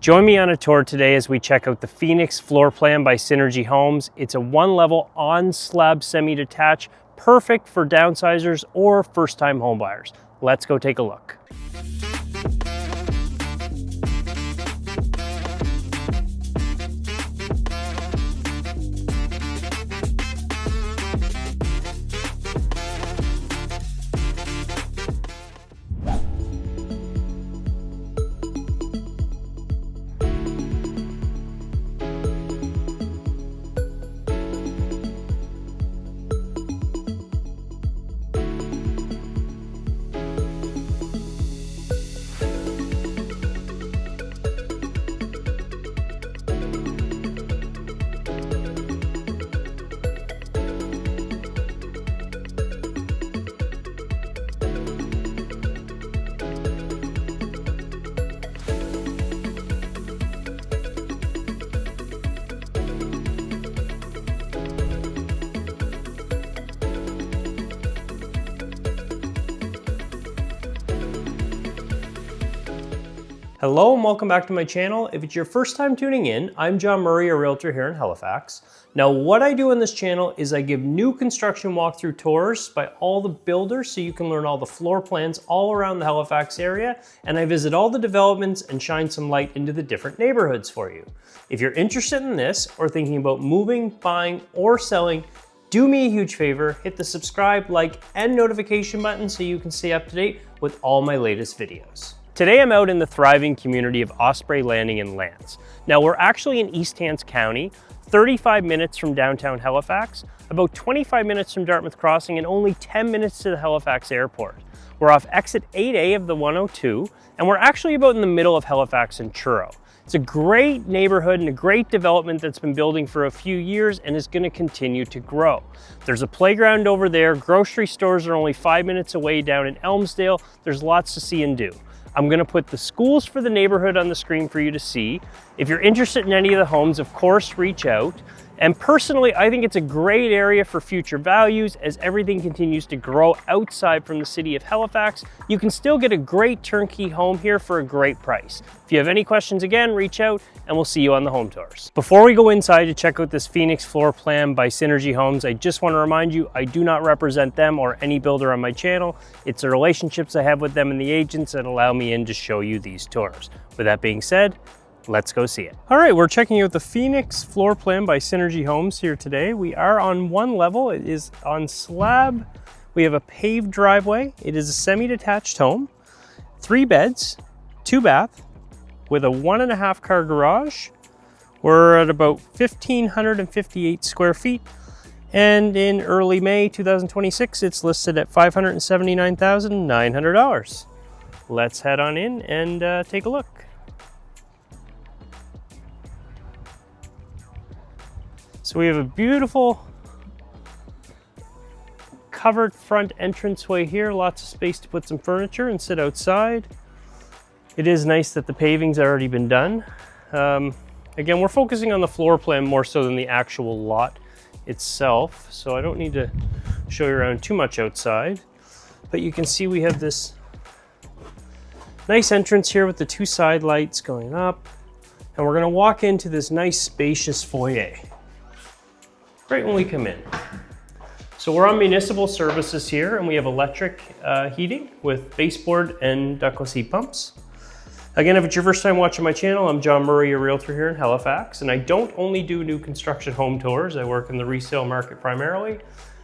Join me on a tour today as we check out the Phoenix floor plan by Synergy Homes. It's a one-level on-slab semi-detached, perfect for downsizers or first-time homebuyers. Let's go take a look. Hello and welcome back to my channel. If it's your first time tuning in, I'm John Murray, a realtor here in Halifax. Now what I do on this channel is I give new construction walkthrough tours by all the builders so you can learn all the floor plans all around the Halifax area, and I visit all the developments and shine some light into the different neighborhoods for you. If you're interested in this or thinking about moving, buying, or selling, do me a huge favor, hit the subscribe, like, and notification button so you can stay up to date with all my latest videos. Today I'm out in the thriving community of Osprey Landing in Lantz. Now we're actually in East Hants County, 35 minutes from downtown Halifax, about 25 minutes from Dartmouth Crossing, and only 10 minutes to the Halifax Airport. We're off exit 8A of the 102, and we're actually about in the middle of Halifax and Truro. It's a great neighborhood and a great development that's been building for a few years and is going to continue to grow. There's a playground over there, grocery stores are only 5 minutes away down in Elmsdale. There's lots to see and do. I'm gonna put the schools for the neighborhood on the screen for you to see. If you're interested in any of the homes, of course, reach out. And personally, I think it's a great area for future values as everything continues to grow outside from the city of Halifax. You can still get a great turnkey home here for a great price. If you have any questions, again, reach out and we'll see you on the home tours. Before we go inside to check out this Phoenix floor plan by Synergy Homes, I just want to remind you, I do not represent them or any builder on my channel. It's the relationships I have with them and the agents that allow me in to show you these tours. With that being said, let's go see it. All right, we're checking out the Phoenix floor plan by Synergy Homes here today. We are on one level. It is on slab. We have a paved driveway. It is a semi-detached home, 3 beds, 2 bath, with a 1.5 car garage. We're at about 1,558 square feet. And in early May 2026, it's listed at $579,900. Let's head on in and take a look. So we have a beautiful covered front entranceway here, lots of space to put some furniture and sit outside. It is nice that the paving's already been done. Again, we're focusing on the floor plan more so than the actual lot itself, so I don't need to show you around too much outside. But you can see we have this nice entrance here with the 2 side lights going up, and we're gonna walk into this nice spacious foyer right when we come in. So we're on municipal services here, and we have electric heating with baseboard and ductless heat pumps. Again, if it's your first time watching my channel, I'm John Murray, a realtor here in Halifax, and I don't only do new construction home tours. I work in the resale market primarily.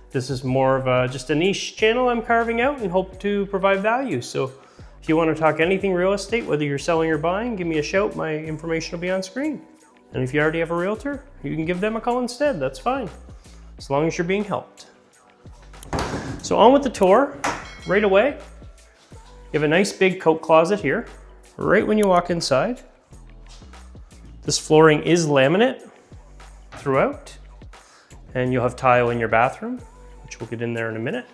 This is more of just a niche channel I'm carving out and hope to provide value. So if you want to talk anything real estate, whether you're selling or buying, give me a shout. My information will be on screen. And if you already have a realtor, you can give them a call instead. That's fine, as long as you're being helped. So on with the tour. Right away, you have a nice big coat closet here, right when you walk inside. This flooring is laminate throughout, and you'll have tile in your bathroom, which we'll get in there in a minute.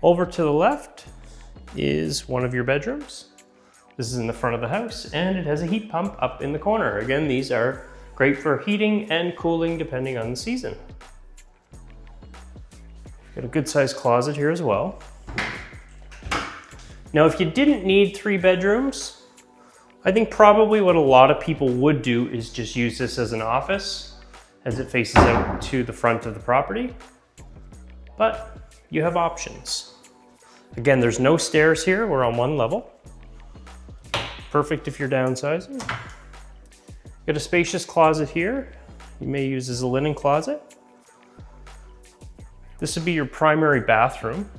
Over to the left is one of your bedrooms. This is in the front of the house, and it has a heat pump up in the corner. Again, these are great for heating and cooling depending on the season. Got a good sized closet here as well. Now, if you didn't need 3 bedrooms, I think probably what a lot of people would do is just use this as an office as it faces out to the front of the property, but you have options. Again, there's no stairs here, we're on one level. Perfect if you're downsizing. Got a spacious closet here. You may use as a linen closet. This would be your primary bathroom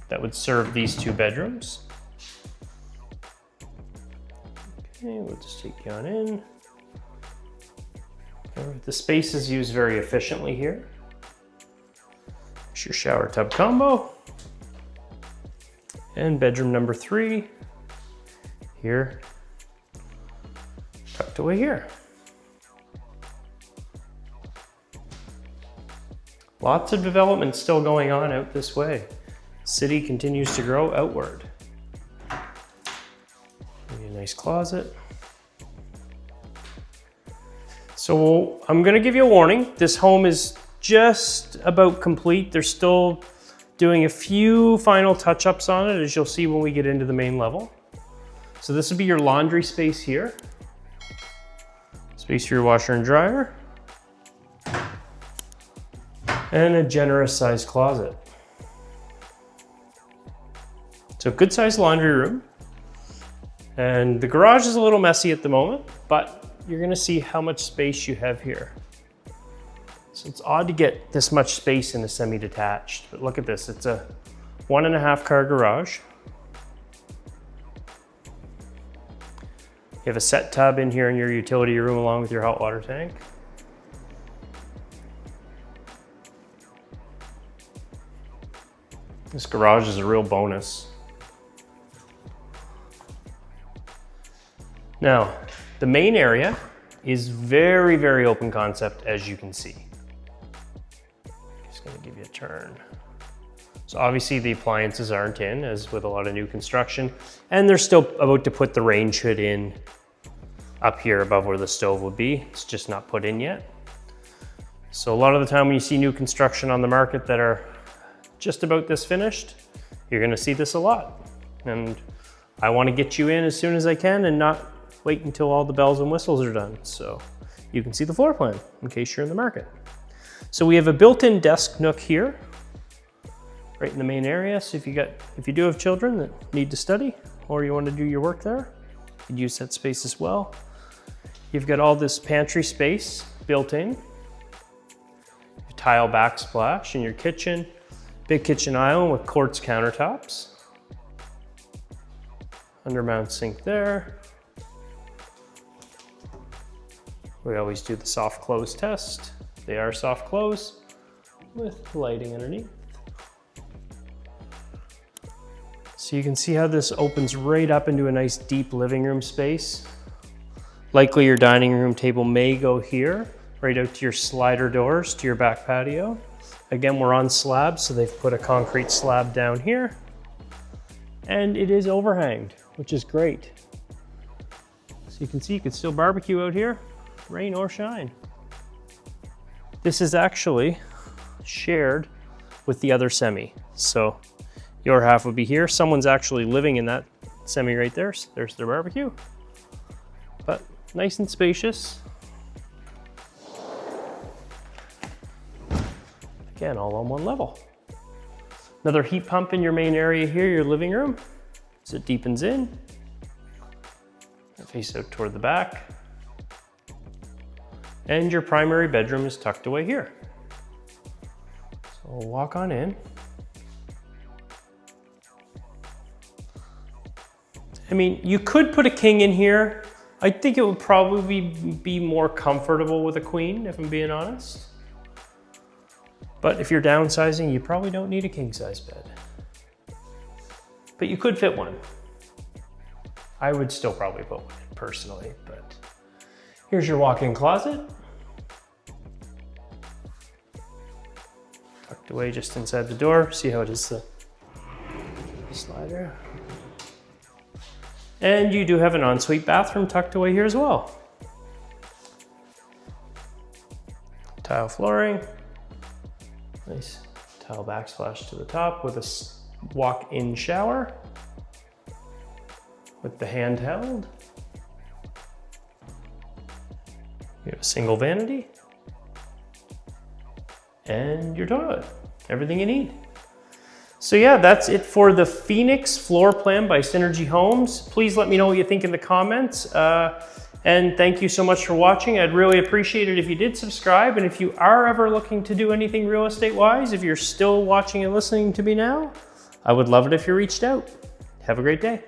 that would serve these two bedrooms. Okay, we'll just take you on in. The space is used very efficiently here. There's your shower tub combo. And bedroom number 3, here, tucked away here. Lots of development still going on out this way. City continues to grow outward. Maybe a nice closet. So I'm gonna give you a warning. This home is just about complete. They're still doing a few final touch-ups on it, as you'll see when we get into the main level. So this would be your laundry space here. Space for your washer and dryer. And a generous sized closet. So good sized laundry room. And the garage is a little messy at the moment, but you're gonna see how much space you have here. So it's odd to get this much space in a semi-detached, but look at this. It's a 1.5 car garage. You have a set tub in here in your utility room along with your hot water tank. This garage is a real bonus. Now, the main area is very, very open concept, as you can see. Just gonna give you a turn. So obviously the appliances aren't in, as with a lot of new construction, and they're still about to put the range hood in up here above where the stove would be. It's just not put in yet. So a lot of the time when you see new construction on the market that are just about this finished, you're gonna see this a lot. And I wanna get you in as soon as I can and not wait until all the bells and whistles are done. So you can see the floor plan in case you're in the market. So we have a built-in desk nook here, right in the main area. So if you do have children that need to study or you wanna do your work there, you can use that space as well. You've got all this pantry space built in, your tile backsplash in your kitchen, big kitchen island with quartz countertops. Undermount sink there. We always do the soft close test. They are soft close with lighting underneath. So you can see how this opens right up into a nice deep living room space. Likely your dining room table may go here, right out to your slider doors to your back patio. Again, we're on slabs, so they've put a concrete slab down here. And it is overhanged, which is great. So you can see you can still barbecue out here, rain or shine. This is actually shared with the other semi. So your half would be here. Someone's actually living in that semi right there. So there's their barbecue. But nice and spacious. Again, all on one level. Another heat pump in your main area here, your living room. So it deepens in. Face out toward the back. And your primary bedroom is tucked away here. So we'll walk on in. I mean, you could put a king in here. I think it would probably be more comfortable with a queen, if I'm being honest. But if you're downsizing, you probably don't need a king size bed. But you could fit one. I would still probably put one in personally, but here's your walk-in closet. Tucked away just inside the door. See how it is the slider. And you do have an ensuite bathroom tucked away here as well. Tile flooring. Nice tile backsplash to the top with a walk-in shower with the handheld. You have a single vanity and your toilet, everything you need. So yeah, that's it for the Phoenix floor plan by Synergy Homes. Please let me know what you think in the comments. And thank you so much for watching. I'd really appreciate it if you did subscribe. And if you are ever looking to do anything real estate wise, if you're still watching and listening to me now, I would love it if you reached out. Have a great day.